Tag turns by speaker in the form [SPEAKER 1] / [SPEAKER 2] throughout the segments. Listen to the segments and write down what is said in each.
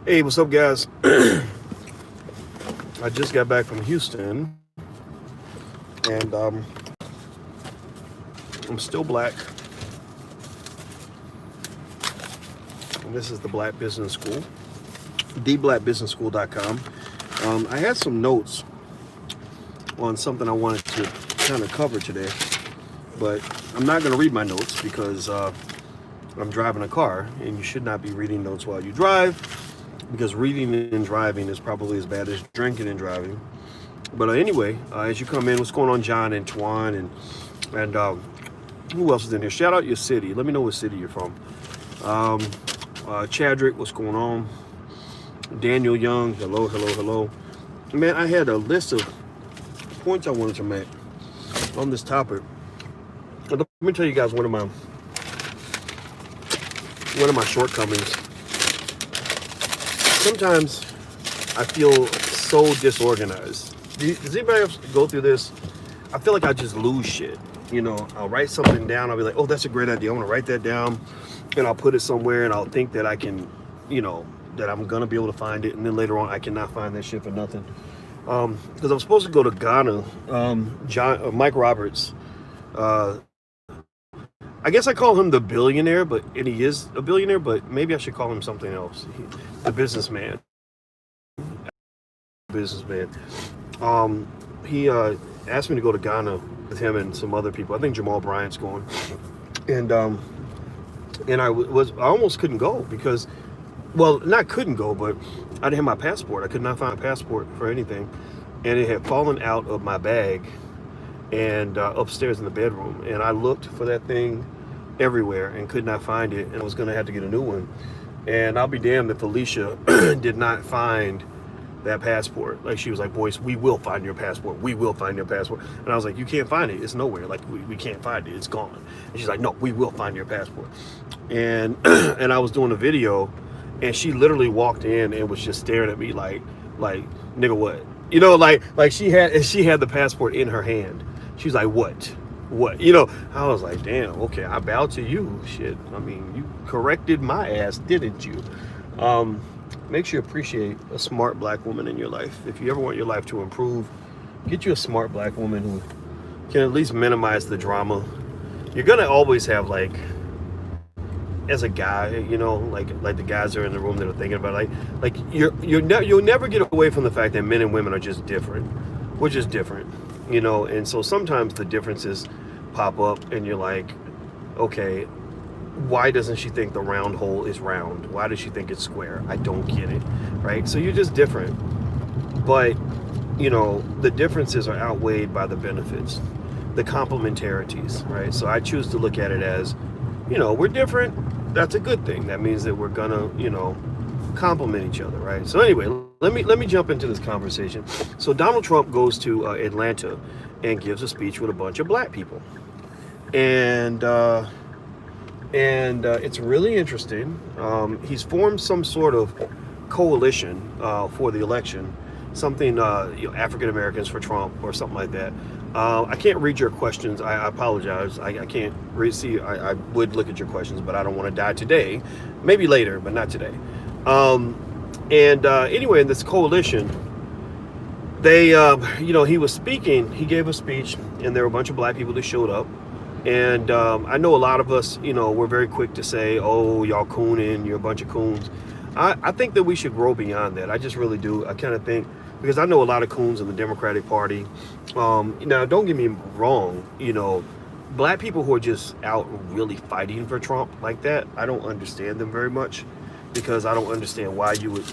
[SPEAKER 1] Hey, what's up, guys? I just got back from Houston, and I'm still black. And this is the Black Business School, theblackbusinessschool.com. I had some notes on something I wanted to kind of cover today, but I'm not going to read my notes because I'm driving a car, and you should not be reading notes while you drive, because reading and driving is probably as bad as drinking and driving. But anyway, as you come in, what's going on, John and Twan, and who else is in here? Shout out your city. Let me know what city you're from. Chadrick, what's going on? Daniel Young, hello, hello, hello. Man, I had a list of points I wanted to make on this topic. Let me tell you guys one of my shortcomings. Sometimes I feel so disorganized. Does anybody else go through this? I feel like I just lose shit. You know, I'll write something down. I'll be like, oh, that's a great idea. I want to write that down. And I'll put it somewhere, and I'll think that I can, that I'm going to be able to find it. And then later on, I cannot find that shit for nothing. Because I'm supposed to go to Ghana. Mike Roberts, I guess I call him the billionaire, and he is a billionaire, but maybe I should call him something else. The businessman. He asked me to go to Ghana with him and some other people. I think Jamal Bryant's going, and I almost couldn't go because, well, not couldn't go, but I didn't have my passport. I could not find a passport for anything, and it had fallen out of my bag and upstairs in the bedroom. And I looked for that thing everywhere and could not find it, and I was going to have to get a new one. And I'll be damned if Alicia did not find that passport. Like, she was like, Boyce, we will find your passport. We will find your passport. And I was like, you can't find it. It's nowhere. Like, we can't find it. It's gone. And she's like, no, we will find your passport. And and I was doing a video, and she literally walked in and was just staring at me like nigga, what? You know, like she had the passport in her hand. She's like, what? I was like, damn, okay, I bow to you. Shit, I mean, you corrected my ass, didn't you? Makes you appreciate a smart black woman in your life. If you ever want your life to improve, get you a smart black woman who can at least minimize the drama. You're gonna always have, like, as a guy, like the guys that are in the room that are thinking about it, like you'll never get away from the fact that men and women are just different. We're just different, and so sometimes the differences pop up, and you're like, okay, why doesn't she think the round hole is round? Why does she think it's square? I don't get it, right? So you're just different, but the differences are outweighed by the benefits, the complementarities, right? So I choose to look at it as, we're different. That's a good thing. That means that we're gonna, complement each other, right? So anyway, let me jump into this conversation. So Donald Trump goes to Atlanta and gives a speech with a bunch of black people, and it's really interesting. He's formed some sort of coalition for the election, something African Americans for Trump or something like that. I can't read your questions. I apologize. I can't see. I would look at your questions, but I don't want to die today. Maybe later, but not today. Anyway, in this coalition, they, he was speaking. He gave a speech, and there were a bunch of black people that showed up. And I know a lot of us, we're very quick to say, oh, y'all cooning, you're a bunch of coons. I think that we should grow beyond that. I just really do. I kind of think, because I know a lot of coons in the Democratic Party. Now, don't get me wrong, black people who are just out really fighting for Trump like that, I don't understand them very much, because I don't understand why you would,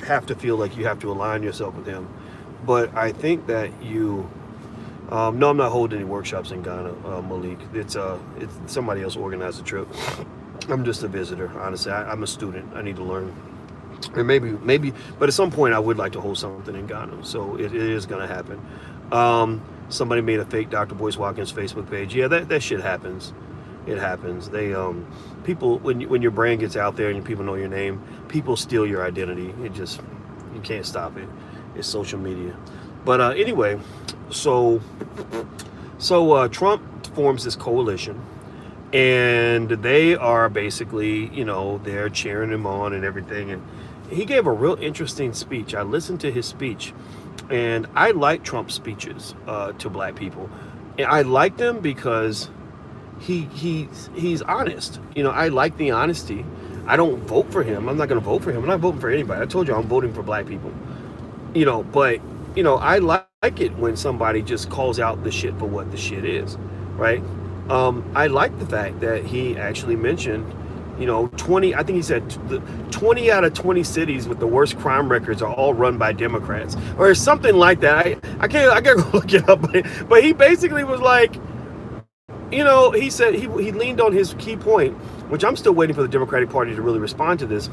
[SPEAKER 1] have to feel like you have to align yourself with him. But I think that you... no, I'm not holding any workshops in Ghana, Malik. It's somebody else organized the trip. I'm just a visitor, honestly. I'm a student. I need to learn. And maybe, but at some point I would like to hold something in Ghana. So it is going to happen. Somebody made a fake Dr. Boyce Watkins Facebook page. Yeah, that shit happens. It happens. They, people, when your brand gets out there and people know your name, people steal your identity. You can't stop it. It's social media. But anyway, so Trump forms this coalition, and they are basically, they're cheering him on and everything. And he gave a real interesting speech. I listened to his speech, and I like Trump's speeches to black people. And I like them because he's honest. I like the honesty. I don't vote for him. I'm not going to vote for him. I'm not voting for anybody. I told you I'm voting for black people. But I like it when somebody just calls out the shit for what the shit is, right? I like the fact that he actually mentioned, 20, I think he said 20 out of 20 cities with the worst crime records are all run by Democrats or something like that. I gotta go look it up, but he basically was like, he said he leaned on his key point, which I'm still waiting for the Democratic Party to really respond to this.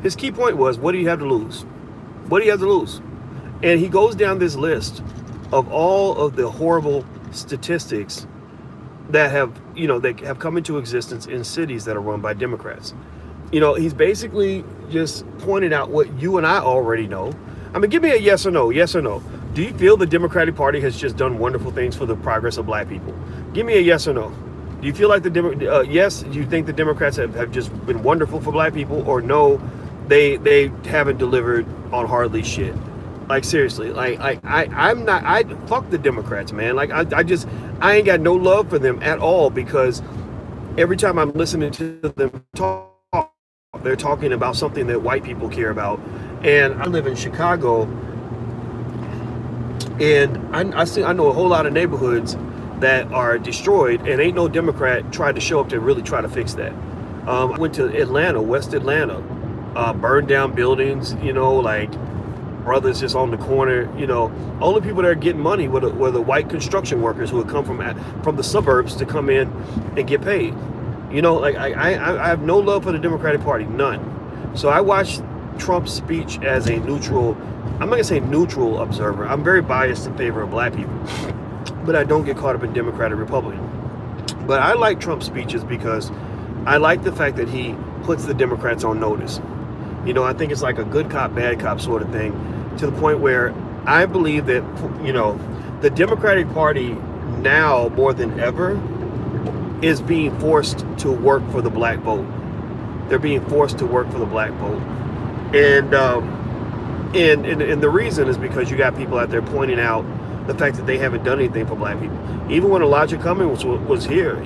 [SPEAKER 1] His key point was, what do you have to lose? What do you have to lose? And he goes down this list of all of the horrible statistics that have come into existence in cities that are run by Democrats. He's basically just pointed out what you and I already know. I mean, give me a yes or no. Yes or no. Do you feel the Democratic Party has just done wonderful things for the progress of black people? Give me a yes or no. Do you feel like yes, do you think the Democrats have just been wonderful for black people, or no, they haven't delivered on hardly shit? Like, seriously, I fuck the Democrats, man. Like, I ain't got no love for them at all, because every time I'm listening to them talk, they're talking about something that white people care about. And I live in Chicago, and I know a whole lot of neighborhoods that are destroyed, and ain't no Democrat tried to show up to really try to fix that. I went to Atlanta, West Atlanta, burned down buildings, like brothers just on the corner. Only people that are getting money were the white construction workers who would come from the suburbs to come in and get paid. I have no love for the Democratic Party, none. So I watched Trump's speech as a neutral, I'm not gonna say neutral observer. I'm very biased in favor of black people, but I don't get caught up in Democrat or Republican. But I like Trump's speeches because I like the fact that he puts the Democrats on notice. I think it's like a good cop, bad cop sort of thing, to the point where I believe that, the Democratic Party now more than ever is being forced to work for the black vote. They're being forced to work for the black vote. And the reason is because you got people out there pointing out the fact that they haven't done anything for black people. Even when Elijah Cummings was here,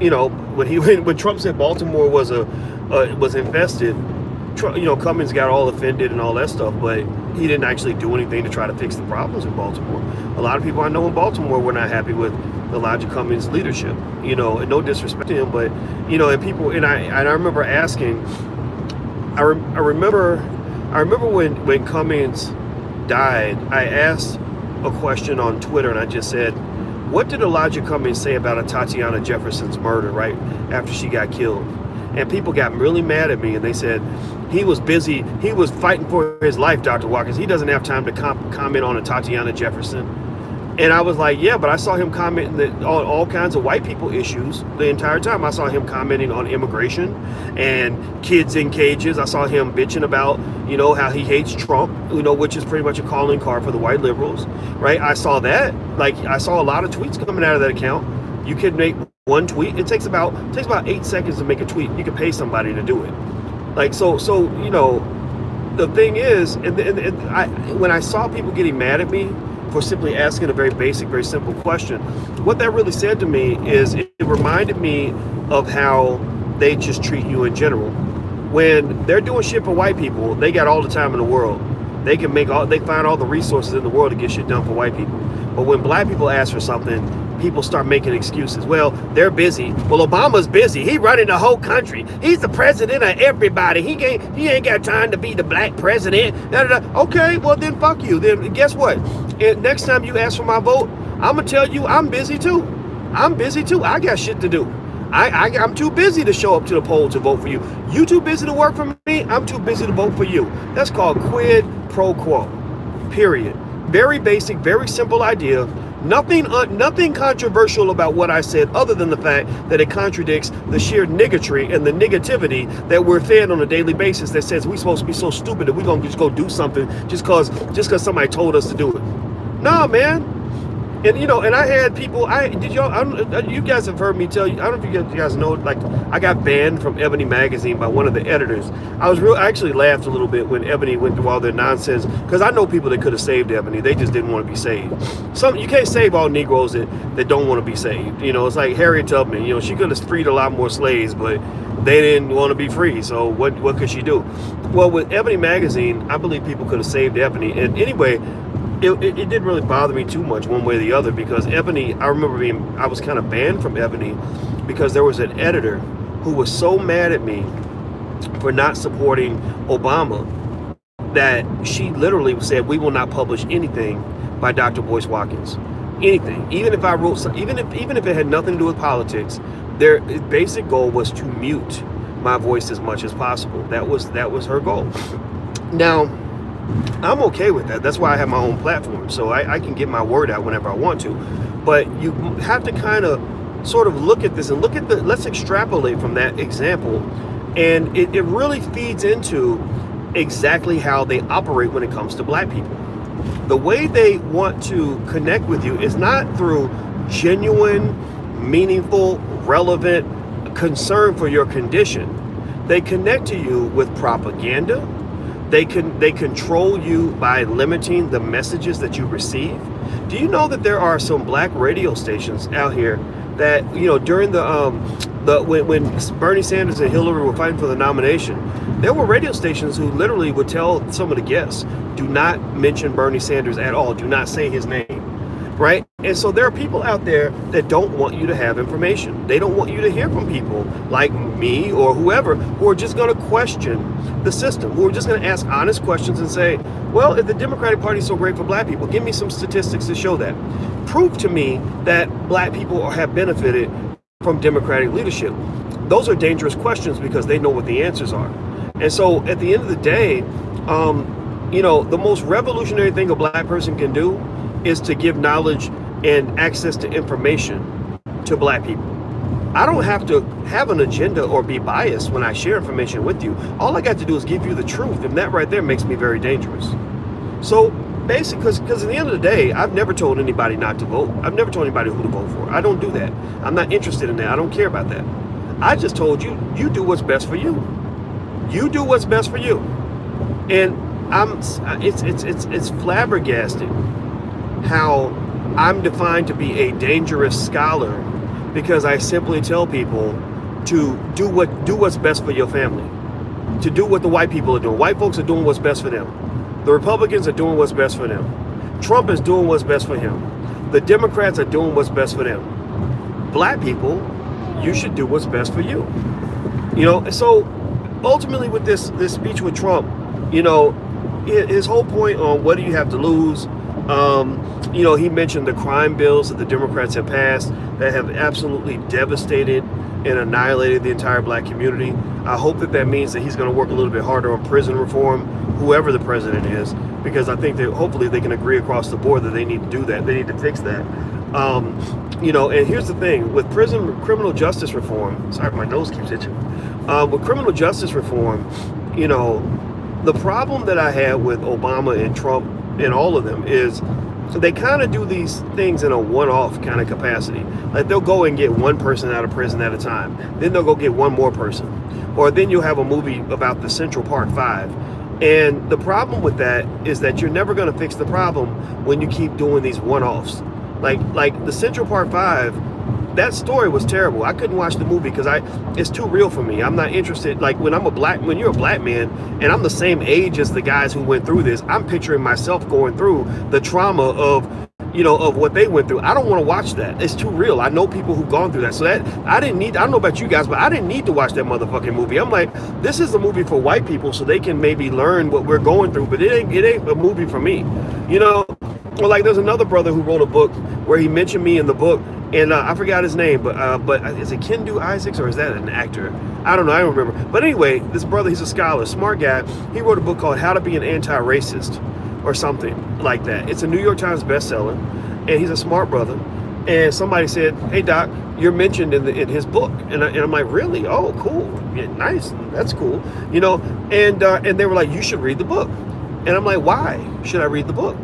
[SPEAKER 1] when Trump said Baltimore was infested, Cummings got all offended and all that stuff, but he didn't actually do anything to try to fix the problems in Baltimore. A lot of people I know in Baltimore were not happy with Elijah Cummings' leadership, and no disrespect to him, but and people, and I remember asking, I remember when Cummings died, I asked a question on Twitter, and I just said, what did Elijah Cummings say about Tatiana Jefferson's murder right after she got killed? And people got really mad at me, and they said he was busy, he was fighting for his life, Dr. Watkins. He doesn't have time to comment on Tatiana Jefferson. And I was like, yeah, but I saw him commenting on all kinds of white people issues the entire time. I saw him commenting on immigration and kids in cages. I saw him bitching about, how he hates Trump, which is pretty much a calling card for the white liberals, right? I saw that. Like, I saw a lot of tweets coming out of that account. You could make one tweet. It takes about 8 seconds to make a tweet. You can pay somebody to do it. Like, so the thing is, when I saw people getting mad at me for simply asking a very basic, very simple question, what that really said to me is it reminded me of how they just treat you in general. When they're doing shit for white people, they got all the time in the world. They find all the resources in the world to get shit done for white people. But when black people ask for something, people start making excuses. Well, they're busy. Well, Obama's busy. He running the whole country. He's the president of everybody. He ain't got time to be the black president. Okay, well then fuck you. Then guess what? Next time you ask for my vote, I'm gonna tell you I'm busy too. I'm busy too. I got shit to do. I'm too busy to show up to the poll to vote for you. You too busy to work for me? I'm too busy to vote for you. That's called quid pro quo. Period. Very basic, very simple idea. Nothing controversial about what I said, other than the fact that it contradicts the sheer niggatry and the negativity that we're fed on a daily basis that says we're supposed to be so stupid that we're gonna just go do something just cause somebody told us to do it. Nah, man. And and I had people. You guys have heard me tell you. I don't know if you guys know. Like, I got banned from Ebony magazine by one of the editors. I actually laughed a little bit when Ebony went through all their nonsense, because I know people that could have saved Ebony. They just didn't want to be saved. You can't save all Negroes that don't want to be saved. It's like Harriet Tubman. She could have freed a lot more slaves, but they didn't want to be free. So what could she do? Well, with Ebony magazine, I believe people could have saved Ebony. And anyway, it didn't really bother me too much one way or the other, because Ebony, I remember I was kind of banned from Ebony because there was an editor who was so mad at me for not supporting Obama that she literally said, we will not publish anything by Dr. Boyce Watkins. Anything. Even if I wrote even if it had nothing to do with politics, their basic goal was to mute my voice as much as possible. That was her goal. Now, I'm okay with that. That's why I have my own platform, so I can get my word out whenever I want to. But you have to kind of sort of look at this and let's extrapolate from that example. And it really feeds into exactly how they operate when it comes to black people. The way they want to connect with you is not through genuine, meaningful, relevant concern for your condition. They connect to you with propaganda. They control you by limiting the messages that you receive. Do you know that there are some black radio stations out here that, during when Bernie Sanders and Hillary were fighting for the nomination, there were radio stations who literally would tell some of the guests, do not mention Bernie Sanders at all. Do not say his name. Right? And so there are people out there that don't want you to have information. They don't want you to hear from people like me or whoever who are just going to question the system, who are just going to ask honest questions and say, well, if the Democratic Party is so great for black people, give me some statistics to show that. Prove to me that black people have benefited from Democratic leadership. Those are dangerous questions because they know what the answers are. And so at the end of the day, the most revolutionary thing a black person can do is to give knowledge and access to information to black people. I don't have to have an agenda or be biased when I share information with you. All I got to do is give you the truth, and that right there makes me very dangerous. So basically, because at the end of the day, I've never told anybody not to vote. I've never told anybody who to vote for. I don't do that. I'm not interested in that. I don't care about that. I just told you, you do what's best for you. You do what's best for you. And it's flabbergasting how I'm defined to be a dangerous scholar because I simply tell people to do what's best for your family, to do what the white people are doing. White folks are doing what's best for them. The Republicans are doing what's best for them. Trump is doing what's best for him. The Democrats are doing what's best for them. Black people, you should do what's best for you. So ultimately with this speech with Trump, his whole point on what do you have to lose, he mentioned the crime bills that the Democrats have passed that have absolutely devastated and annihilated the entire black community. I hope that means that he's going to work a little bit harder on prison reform, whoever the president is, because I think that hopefully they can agree across the board that they need to do that. They need to fix that. And here's the thing with criminal justice reform. Sorry, my nose keeps itching. With criminal justice reform, the problem that I had with Obama and Trump and all of them is they kind of do these things in a one-off kind of capacity. Like they'll go and get one person out of prison at a time. Then they'll go get one more person. Or then you'll have a movie about the Central Park 5. And the problem with that is that you're never going to fix the problem when you keep doing these one-offs. Like the Central Park 5, that story was terrible. I couldn't watch the movie because it's too real for me. I'm not interested. Like when you're a black man and I'm the same age as the guys who went through this, I'm picturing myself going through the trauma of what they went through. I don't want to watch that. It's too real. I know people who've gone through that. So I don't know about you guys, but I didn't need to watch that motherfucking movie. I'm like, this is a movie for white people so they can maybe learn what we're going through, but it ain't a movie for me. Well, like there's another brother who wrote a book where he mentioned me in the book, and I forgot his name, but is it Kendu Isaacs or is that an actor? I don't know. I don't remember. But anyway, this brother, he's a scholar, smart guy. He wrote a book called How to Be an Anti-Racist or something like that. It's a New York Times bestseller, and he's a smart brother. And somebody said, "Hey Doc, you're mentioned in his book," and I'm like, "Really? Oh, cool, yeah, nice, that's cool." And they were like, "You should read the book," and I'm like, "Why should I read the book?"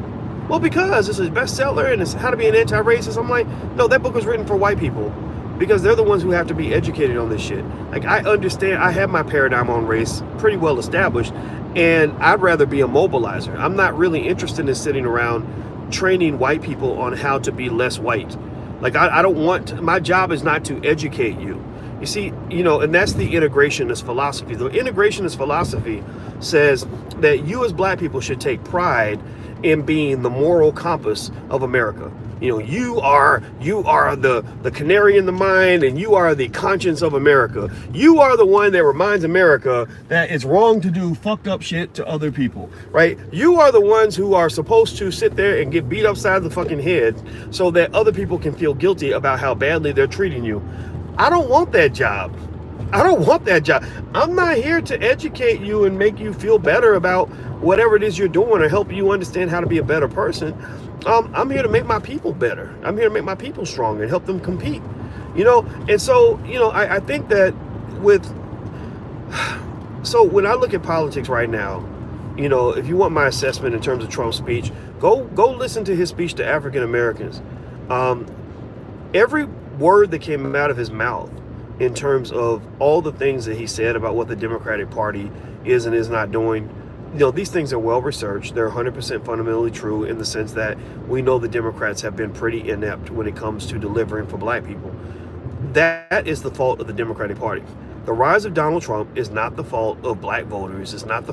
[SPEAKER 1] Well, because it's a bestseller and it's how to be an anti-racist. I'm like, no, that book was written for white people because they're the ones who have to be educated on this shit. Like, I understand, I have my paradigm on race pretty well established, and I'd rather be a mobilizer. I'm not really interested in sitting around training white people on how to be less white. Like, I don't want, my job is not to educate you. You see, and that's the integrationist philosophy. The integrationist philosophy says that you as black people should take pride in being the moral compass of America. You are the canary in the mine, and you are the conscience of America. You are the one that reminds America that it's wrong to do fucked up shit to other people, right? You are the ones who are supposed to sit there and get beat upside the fucking head so that other people can feel guilty about how badly they're treating you. I don't want that job. I don't want that job. I'm not here to educate you and make you feel better about whatever it is you're doing or help you understand how to be a better person. I'm here to make my people better. I'm here to make my people stronger and help them compete. And so, I think that so when I look at politics right now, if you want my assessment in terms of Trump's speech, go listen to his speech to African Americans. Every word that came out of his mouth in terms of all the things that he said about what the Democratic Party is and is not doing, these things are well researched. They're 100% fundamentally true in the sense that we know the Democrats have been pretty inept when it comes to delivering for black people. That is the fault of the Democratic Party. The rise of Donald Trump is not the fault of black voters. It's not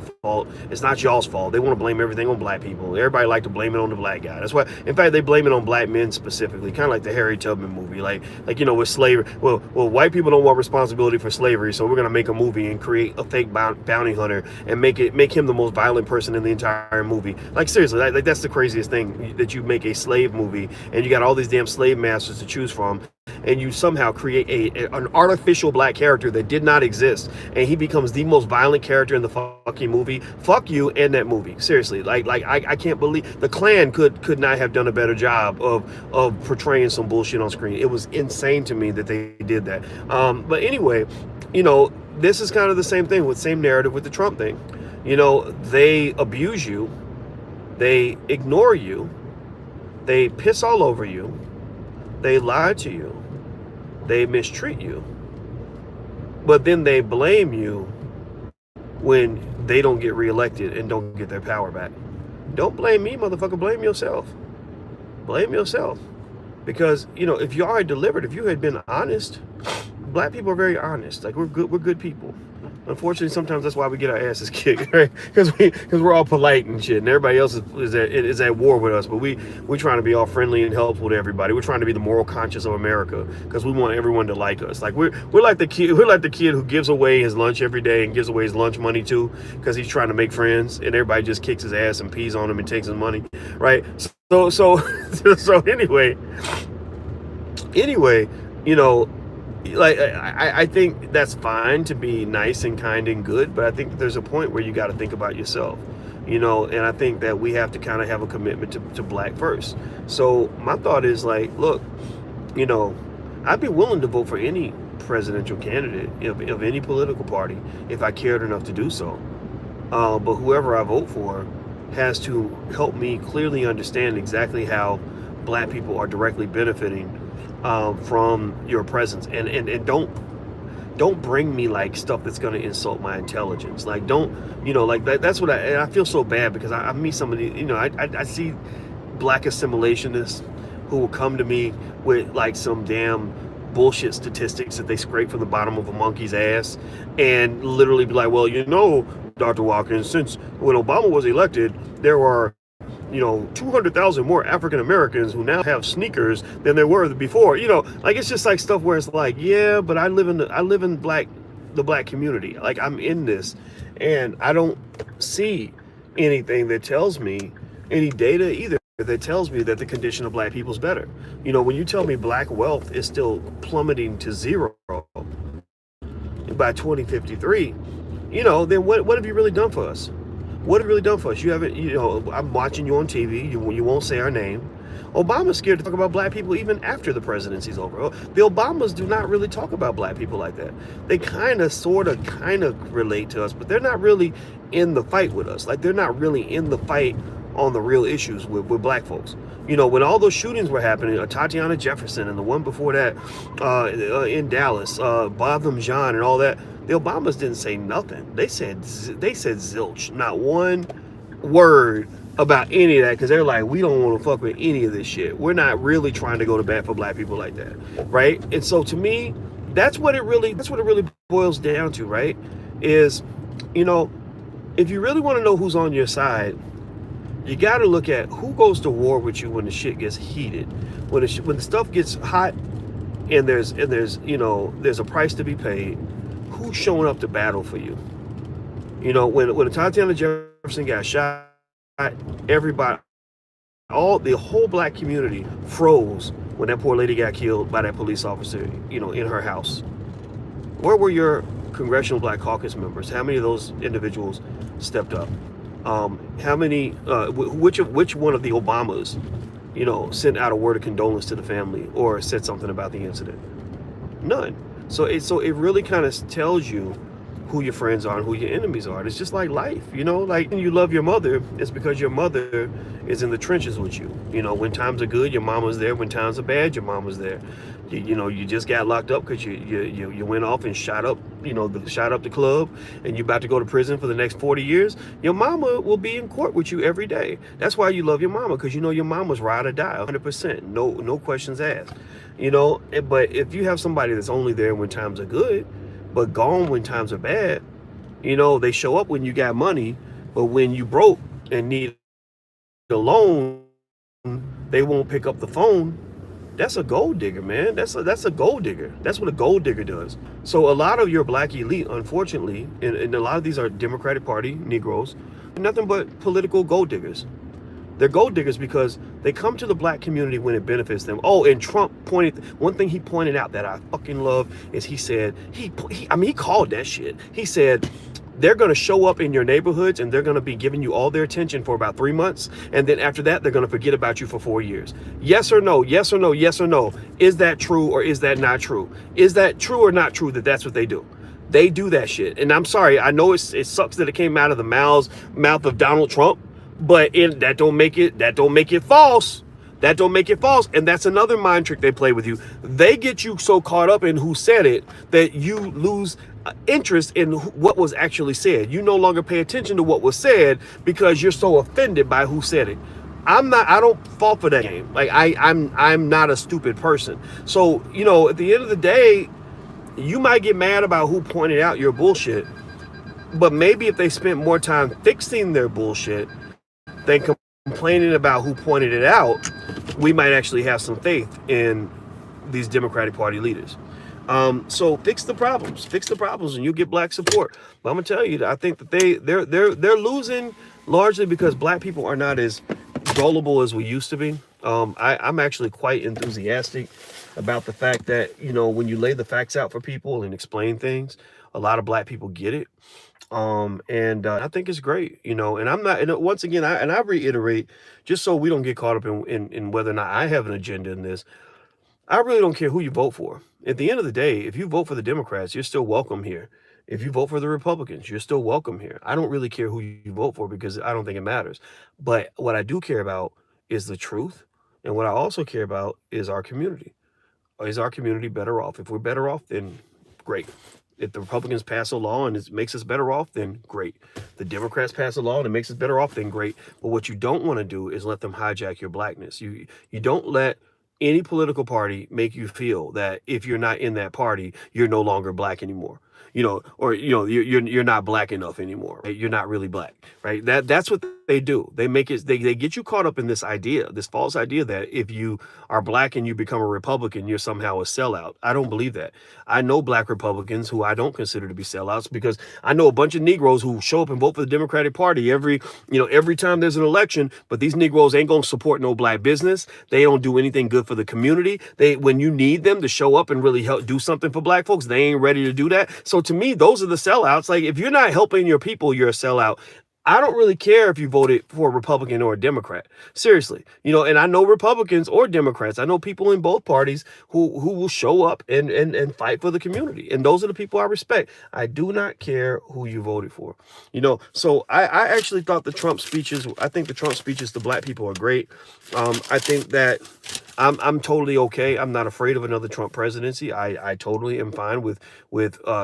[SPEAKER 1] it's not y'all's fault. They want to blame everything on black people. Everybody like to blame it on the black guy. That's why, in fact, they blame it on black men specifically, kind of like the Harry Tubman movie. Like with slavery. Well, white people don't want responsibility for slavery, so we're going to make a movie and create a fake bounty hunter and make him the most violent person in the entire movie. Like, seriously, like that's the craziest thing, that you make a slave movie and you got all these damn slave masters to choose from, and you somehow create an artificial black character that did not exist, and he becomes the most violent character in the fucking movie. Fuck you and that movie. Seriously, I can't believe the Klan could not have done a better job of portraying some bullshit on screen. It was insane to me that they did that. But anyway, this is kind of the same thing, with same narrative with the Trump thing. They abuse you, they ignore you, they piss all over you, they lie to you, they mistreat you, but then they blame you when they don't get reelected and don't get their power back. Don't blame me, motherfucker. Blame yourself. Blame yourself. Because, if you are delivered, if you had been honest, black people are very honest. Like, we're good people. Unfortunately, sometimes that's why we get our asses kicked, right? Because we're all polite and shit, and everybody else is at war with us. But we're trying to be all friendly and helpful to everybody. We're trying to be the moral conscience of America because we want everyone to like us. Like, we're like the kid who gives away his lunch every day and gives away his lunch money too, because he's trying to make friends, and everybody just kicks his ass and pees on him and takes his money, right? So anyway, like, I think that's fine to be nice and kind and good, but I think that there's a point where you got to think about yourself, and I think that we have to kind of have a commitment to black first. So my thought is, like, look, I'd be willing to vote for any presidential candidate of any political party if I cared enough to do so. But whoever I vote for has to help me clearly understand exactly how black people are directly benefiting from your presence, and don't bring me like stuff that's going to insult my intelligence. Like, don't, like that's what I feel so bad, because I meet somebody, I see black assimilationists who will come to me with like some damn bullshit statistics that they scrape from the bottom of a monkey's ass, and literally be like, well, Dr. Watkins, since when Obama was elected, there were 200,000 more African Americans who now have sneakers than there were before. Like, it's just like stuff where it's like, yeah, but I live in the black community. Like, I'm in this, and I don't see anything that tells me, any data either, that tells me that the condition of black people is better. When you tell me black wealth is still plummeting to zero by 2053, then what have you really done for us? What have you really done for us? You haven't, I'm watching you on TV. You won't say our name. Obama's scared to talk about black people even after the presidency's over. The Obamas do not really talk about black people like that. They kind of relate to us, but they're not really in the fight with us. Like, they're not really in the fight on the real issues with black folks. You know, when all those shootings were happening, Tatiana Jefferson and the one before that in Dallas, Botham Jean and all that, the Obamas didn't say nothing. They said zilch, not one word about any of that, because they're like, we don't want to fuck with any of this shit. We're not really trying to go to bat for black people like that, right? And so to me, that's what it really boils down to, right? Is, you know, if you really want to know who's on your side, you got to look at who goes to war with you when the shit gets heated, when the stuff gets hot, and there's you know, there's a price to be paid. Who's showing up to battle for you? You know, when Tatiana Jefferson got shot, everybody, the whole black community froze when that poor lady got killed by that police officer, you know, in her house. Where were your Congressional Black Caucus members? How many of those individuals stepped up? How many? Which one of the Obamas, you know, sent out a word of condolence to the family or said something about the incident? None. So it really kind of tells you who your friends are and who your enemies are. It's just like life, you know, like when you love your mother, it's because your mother is in the trenches with you. You know, when times are good, your mama's there. When times are bad, your mama's there. You know, you just got locked up because you went off and shot up, you know, shot up the club, and you're about to go to prison for the next 40 years. Your mama will be in court with you every day. That's why you love your mama, because you know your mama's ride or die, 100%. No questions asked. You know, but if you have somebody that's only there when times are good, but gone when times are bad, you know, they show up when you got money, but when you broke and need a loan, they won't pick up the phone. That's a gold digger, man. That's a gold digger. That's what a gold digger does. So a lot of your black elite, unfortunately, and a lot of these are Democratic Party Negroes, nothing but political gold diggers. They're gold diggers because they come to the black community when it benefits them. Oh, and Trump one thing he pointed out that I fucking love is he said, he called that shit. He said, they're going to show up in your neighborhoods and they're going to be giving you all their attention for about 3 months. And then after that, they're going to forget about you for 4 years. Yes or no? Yes or no? Yes or no? Is that true or is that not true? Is that true or not true that that's what they do? They do that shit. And I'm sorry, I know it sucks that it came out of the mouth of Donald Trump, but that don't make it false. That don't make it false. And that's another mind trick they play with you. They get you so caught up in who said it that you lose interest in what was actually said. You no longer pay attention to what was said because you're so offended by who said it. I don't fall for that game. Like I'm not a stupid person. So, you know, at the end of the day, you might get mad about who pointed out your bullshit, but maybe if they spent more time fixing their bullshit than complaining about who pointed it out, we might actually have some faith in these Democratic Party leaders. So fix the problems, and you'll get black support. But I'm gonna tell you, I think that they're losing largely because black people are not as gullible as we used to be. I'm actually quite enthusiastic about the fact that, you know, when you lay the facts out for people and explain things, a lot of black people get it. And I think it's great, you know, and I'm not, and once again, I reiterate, just so we don't get caught up in whether or not I have an agenda in this, I really don't care who you vote for. At the end of the day, if you vote for the Democrats, you're still welcome here. If you vote for the Republicans, you're still welcome here. I don't really care who you vote for because I don't think it matters. But what I do care about is the truth. And what I also care about is our community. Is our community better off? If we're better off, then great. If the Republicans pass a law and it makes us better off, then great. The Democrats pass a law and it makes us better off, then great. But what you don't want to do is let them hijack your blackness. You don't let any political party make you feel that if you're not in that party, you're no longer black anymore. You know, or you know, you're not black enough anymore. Right? You're not really black, right? That's what they do. They make it. They get you caught up in this idea, this false idea that if you are black and you become a Republican, you're somehow a sellout. I don't believe that. I know black Republicans who I don't consider to be sellouts because I know a bunch of Negroes who show up and vote for the Democratic Party every time there's an election. But these Negroes ain't gonna support no black business. They don't do anything good for the community. When you need them to show up and really help do something for black folks, they ain't ready to do that. So to me, those are the sellouts. Like if you're not helping your people, you're a sellout. I don't really care if you voted for a Republican or a Democrat. Seriously, and I know Republicans or Democrats. I know people in both parties who will show up and fight for the community. And those are the people I respect. I do not care who you voted for. So I actually thought I think the Trump speeches to black people are great. I think that I'm totally okay. I'm not afraid of another Trump presidency. I totally am fine with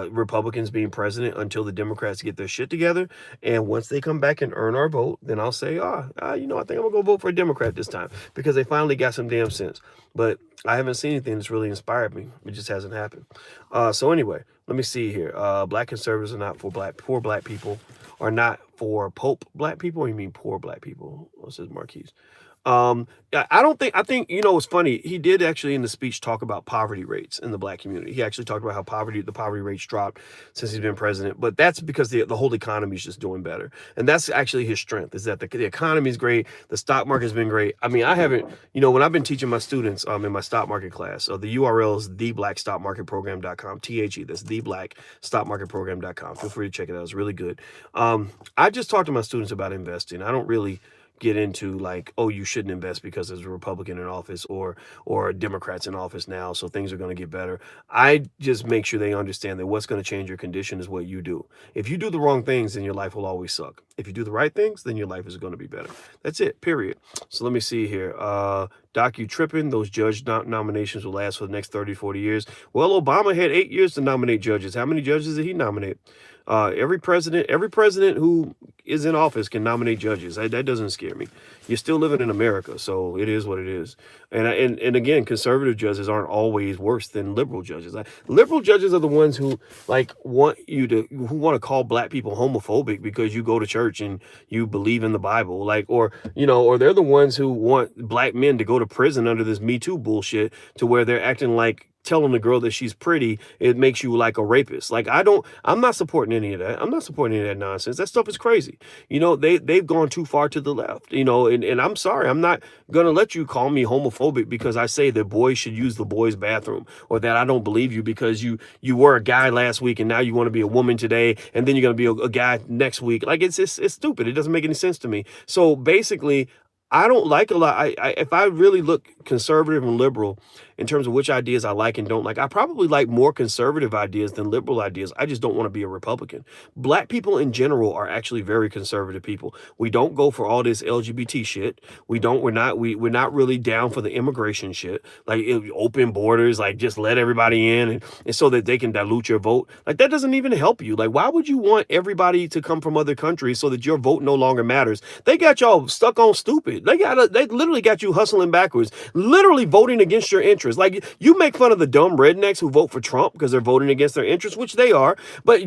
[SPEAKER 1] Republicans being president until the Democrats get their shit together. And once they come back and earn our vote, then I'll say, I think I'm gonna go vote for a Democrat this time because they finally got some damn sense. But I haven't seen anything that's really inspired me. It just hasn't happened. So anyway, let me see here. Black conservatives are not for poor black people, are not for Pope black people. Or you mean poor black people? What's his Marquise? I think, it's funny. He did actually in the speech talk about poverty rates in the black community. He actually talked about how the poverty rates dropped since he's been president, but that's because the whole economy is just doing better. And that's actually his strength, is that the economy is great. The stock market has been great. I mean, I haven't, when I've been teaching my students, in my stock market class, so the URL is theblackstockmarketprogram.com, that's theblackstockmarketprogram.com. Feel free to check it out. It's really good. I just talk to my students about investing. I don't really get into like, oh, you shouldn't invest because there's a Republican in office or Democrats in office now, so things are going to get better. I just make sure they understand that what's going to change your condition is what you do. If you do the wrong things, then your life will always suck. If you do the right things, then your life is going to be better. That's it, period. So let me see here. Doc, you tripping? Those judge nominations will last for the next 30, 40 years. Well, Obama had 8 years to nominate judges. How many judges did he nominate? Every president who is in office can nominate judges. That doesn't scare me. You're still living in America, so it is what it is. And again, conservative judges aren't always worse than liberal judges. Liberal judges are the ones who want to call black people homophobic because you go to church and you believe in the Bible, or they're the ones who want black men to go to prison under this Me Too bullshit to where they're acting like telling the girl that she's pretty, it makes you like a rapist. I'm not supporting any of that. I'm not supporting any of that nonsense. That stuff is crazy. They've gone too far to the left, and I'm sorry. I'm not going to let you call me homophobic because I say that boys should use the boys' bathroom, or that I don't believe you because you were a guy last week and now you want to be a woman today, and then you're going to be a guy next week. It's stupid. It doesn't make any sense to me. So basically, I don't like a lot. If I really look conservative and liberal in terms of which ideas I like and don't like, I probably like more conservative ideas than liberal ideas. I just don't want to be a Republican. Black people in general are actually very conservative people. We don't go for all this LGBT shit. We're not really down for the immigration shit. Open borders, just let everybody in and so that they can dilute your vote. That doesn't even help you. Why would you want everybody to come from other countries so that your vote no longer matters? They got y'all stuck on stupid. They literally got you hustling backwards, literally voting against your interests. You make fun of the dumb rednecks who vote for Trump because they're voting against their interests, which they are. But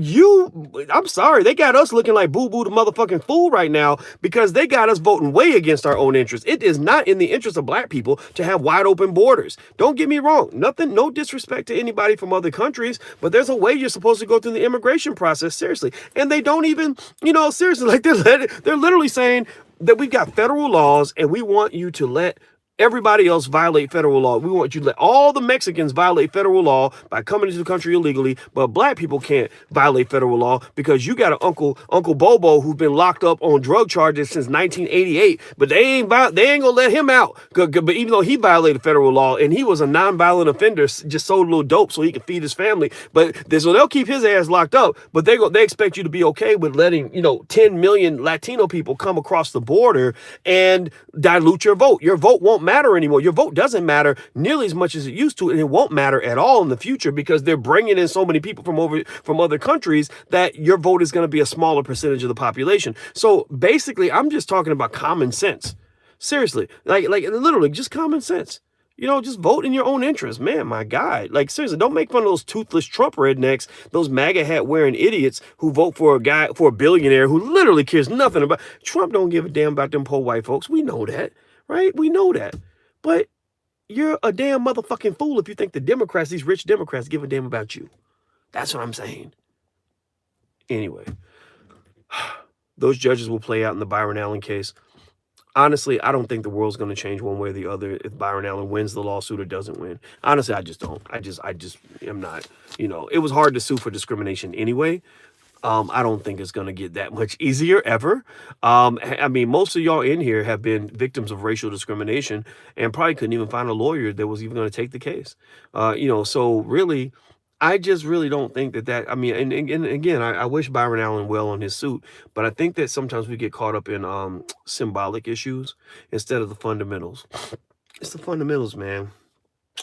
[SPEAKER 1] I'm sorry, they got us looking like boo-boo the motherfucking fool right now because they got us voting way against our own interests. It is not in the interest of black people to have wide open borders. Don't get me wrong. No disrespect to anybody from other countries, but there's a way you're supposed to go through the immigration process, seriously. And they don't even, seriously, they're literally saying that we've got federal laws and we want you to let everybody else violate federal law. We want you to let all the Mexicans violate federal law by coming into the country illegally, but black people can't violate federal law because you got an Uncle Bobo who's been locked up on drug charges since 1988, but they ain't gonna let him out. But even though he violated federal law and he was a non-violent offender, just sold a little dope so he could feed his family, so they'll keep his ass locked up. But they expect you to be okay with letting 10 million Latino people come across the border and dilute your vote. Your vote won't matter anymore. Your vote doesn't matter nearly as much as it used to, and it won't matter at all in the future because they're bringing in so many people from other countries that your vote is going to be a smaller percentage of the population. So basically, I'm just talking about common sense. Seriously, literally just common sense. Just vote in your own interest. Man, my guy. Seriously, don't make fun of those toothless Trump rednecks, those MAGA hat wearing idiots who vote for a billionaire who literally cares nothing about. Trump don't give a damn about them poor white folks. We know that. Right? We know that. But you're a damn motherfucking fool if you think the Democrats, these rich Democrats, give a damn about you. That's what I'm saying. Anyway, those judges will play out in the Byron Allen case. Honestly, I don't think the world's going to change one way or the other if Byron Allen wins the lawsuit or doesn't win. Honestly, I just don't. I just am not. It was hard to sue for discrimination anyway. I don't think it's going to get that much easier ever. I mean, most of y'all in here have been victims of racial discrimination and probably couldn't even find a lawyer that was even going to take the case. So really, I just really don't think I mean, and again, I wish Byron Allen well on his suit, but I think that sometimes we get caught up in symbolic issues instead of the fundamentals. It's the fundamentals, man.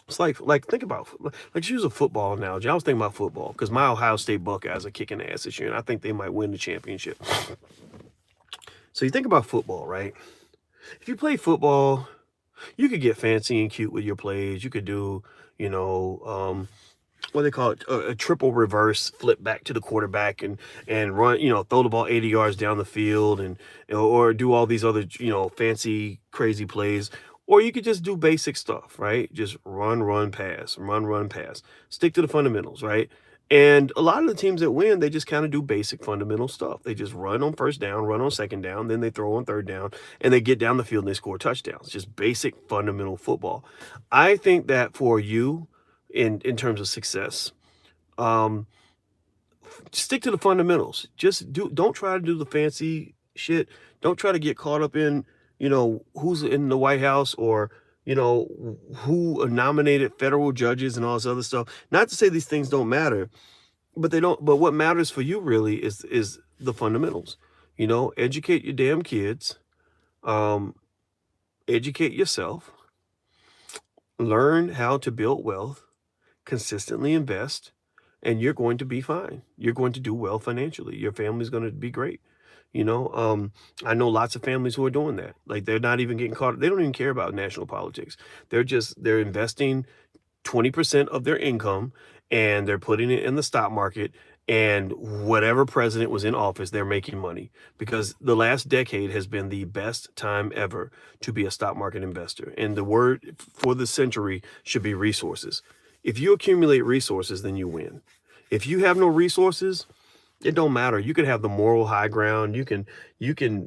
[SPEAKER 1] It's like think about like use a football analogy. I was thinking about football because my Ohio State Buckeyes are kicking ass this year, and I think they might win the championship. So you think about football, right? If you play football, you could get fancy and cute with your plays. You could do, what they call it, a triple reverse, flip back to the quarterback and run, throw the ball 80 yards down the field or do all these other, fancy, crazy plays. Or you could just do basic stuff, right? Just run, pass, run, pass. Stick to the fundamentals, right? And a lot of the teams that win, they just kind of do basic fundamental stuff. They just run on first down, run on second down, then they throw on third down, and they get down the field and they score touchdowns. Just basic fundamental football. I think that for you, in terms of success, um, stick to the fundamentals. Don't try to do the fancy shit. Don't try to get caught up in, who's in the White House or, who nominated federal judges and all this other stuff. Not to say these things don't matter, but they don't. But what matters for you really is the fundamentals. Educate your damn kids, um, educate yourself, learn how to build wealth, consistently invest, and you're going to be fine. You're going to do well financially. Your family's going to be great. I know lots of families who are doing that. Like they're not even getting caught. They don't even care about national politics. They're investing 20% of their income and they're putting it in the stock market, and whatever president was in office, they're making money because the last decade has been the best time ever to be a stock market investor. And the word for the century should be resources. If you accumulate resources, then you win. If you have no resources, it don't matter. You can have the moral high ground. You can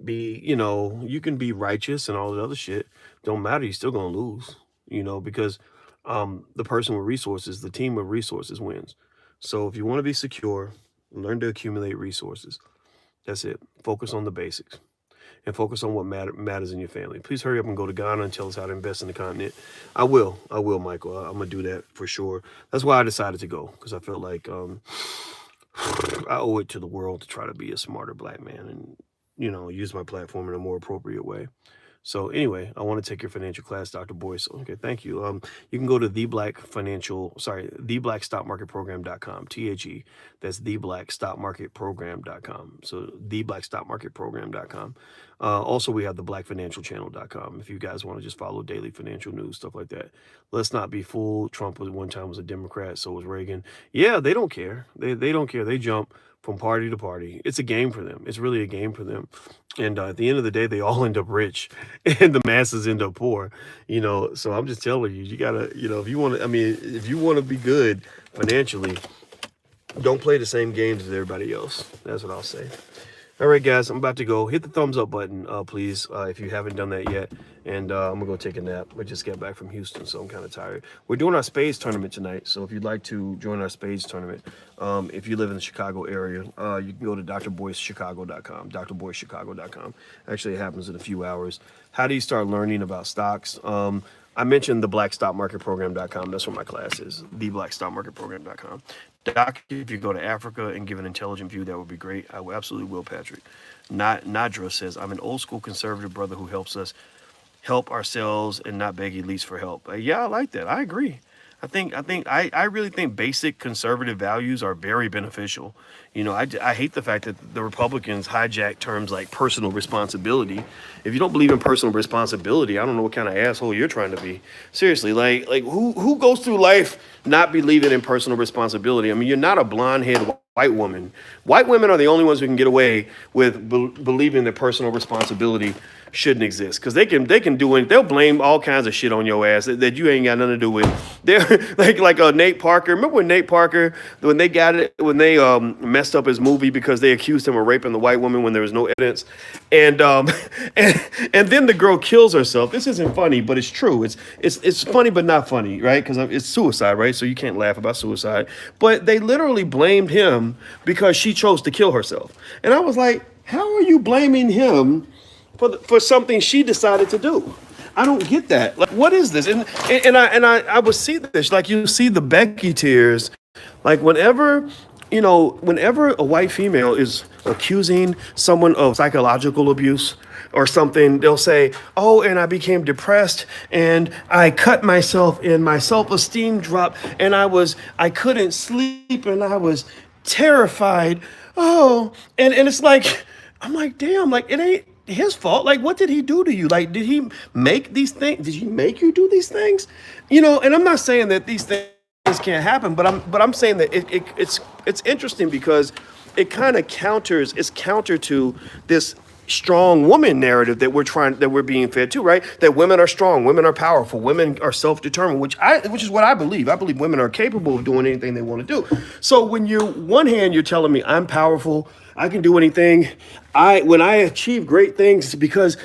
[SPEAKER 1] be righteous and all the other shit. Don't matter. You're still gonna lose. Because the person with resources, the team with resources wins. So if you want to be secure, learn to accumulate resources. That's it. Focus on the basics and focus on what matters in your family. Please hurry up and go to Ghana and tell us how to invest in the continent. I will, Michael. I'm gonna do that for sure. That's why I decided to go, because I felt like I owe it to the world to try to be a smarter black man and use my platform in a more appropriate way. So anyway, I want to take your financial class, Dr. Boyce. Okay, thank you. You can go to theblackstockmarketprogram.com, THE. That's theblackstockmarketprogram.com. So theblackstockmarketprogram.com. Also, we have the blackfinancialchannel.com if you guys want to just follow daily financial news, stuff like that. Let's not be fooled. Trump one time was a Democrat, so was Reagan. Yeah, they don't care. They don't care. They jump from party to party. It's a game for them. It's really a game for them. And at the end of the day, they all end up rich and the masses end up poor, So I'm just telling you, you gotta, if you want to, if you want to be good financially, don't play the same games as everybody else. That's what I'll say. All right, guys, I'm about to go. Hit the thumbs up button, please, if you haven't done that yet. And I'm going to go take a nap. I just got back from Houston, so I'm kind of tired. We're doing our spades tournament tonight, so if you'd like to join our spades tournament, if you live in the Chicago area, you can go to drboycechicago.com, drboycechicago.com. Actually, it happens in a few hours. How do you start learning about stocks? I mentioned the blackstockmarketprogram.com. That's where my class is, theblackstockmarketprogram.com. Doc, if you go to Africa and give an intelligent view, that would be great. I absolutely will, Patrick. Nadra says, I'm an old school conservative brother who helps us help ourselves and not beg elites for help. Yeah, I like that. I agree. I really think basic conservative values are very beneficial. I hate the fact that the Republicans hijack terms like personal responsibility. If you don't believe in personal responsibility, I don't know what kind of asshole you're trying to be. Seriously, like who goes through life not believing in personal responsibility? You're not a blonde-haired white woman. White women are the only ones who can get away with believing that personal responsibility shouldn't exist, because they can do it. They'll blame all kinds of shit on your ass that you ain't got nothing to do with. They're like Nate Parker. Remember when Nate Parker, when they messed up his movie because they accused him of raping the white woman when there was no evidence, and then the girl kills herself. This isn't funny, but it's true. It's funny but not funny, right? Because it's suicide, right? So you can't laugh about suicide. But they literally blamed him him because she chose to kill herself. And I was like, how are you blaming him for something she decided to do? I don't get that. Like, what is this? And I would see this, like you see the Becky tears, like whenever a white female is accusing someone of psychological abuse or something, they'll say, oh, and I became depressed and I cut myself and my self-esteem dropped and I couldn't sleep and I was terrified. Oh, and it's like, I'm like, damn, like it ain't his fault. Like, what did he do to you? Like, did he make these things? Did he make you do these things? And I'm not saying that these things can't happen, but I'm saying that it's interesting because it kind of it's counter to this strong woman narrative that we're being fed to, right? That women are strong, women are powerful, women are self-determined, which is what I believe. I believe women are capable of doing anything they want to do. So when one hand you're telling me I'm powerful, I can do anything. When I achieve great things, it's because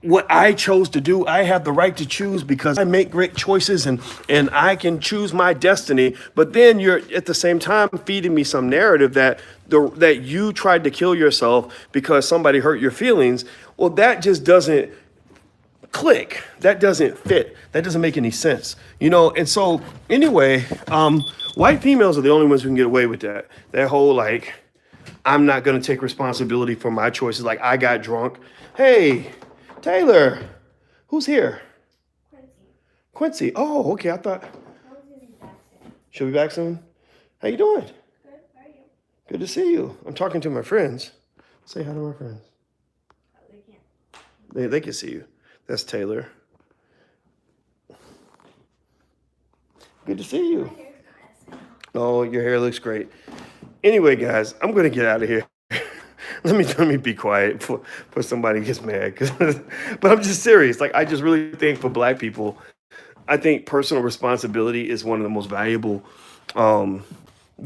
[SPEAKER 1] what I chose to do, I have the right to choose because I make great choices and I can choose my destiny. But then you're at the same time feeding me some narrative that you tried to kill yourself because somebody hurt your feelings. Well, that just doesn't click. That doesn't fit. That doesn't make any sense. And so anyway, white females are the only ones who can get away with that. That whole like, I'm not going to take responsibility for my choices. Like I got drunk. Hey, Taylor, who's here? Quincy. Oh, okay. I thought she'll be back soon. How you doing?
[SPEAKER 2] Good. How are you?
[SPEAKER 1] Good to see you. I'm talking to my friends. Say hi to my friends.
[SPEAKER 2] Oh, they can't.
[SPEAKER 1] They can see you. That's Taylor. Good to see you.
[SPEAKER 2] My hair's not as
[SPEAKER 1] Oh, your hair looks great. Anyway, guys, I'm gonna get out of here. Let me be quiet before somebody gets mad. But I'm just serious. Like, I just really think for Black people, I think personal responsibility is one of the most valuable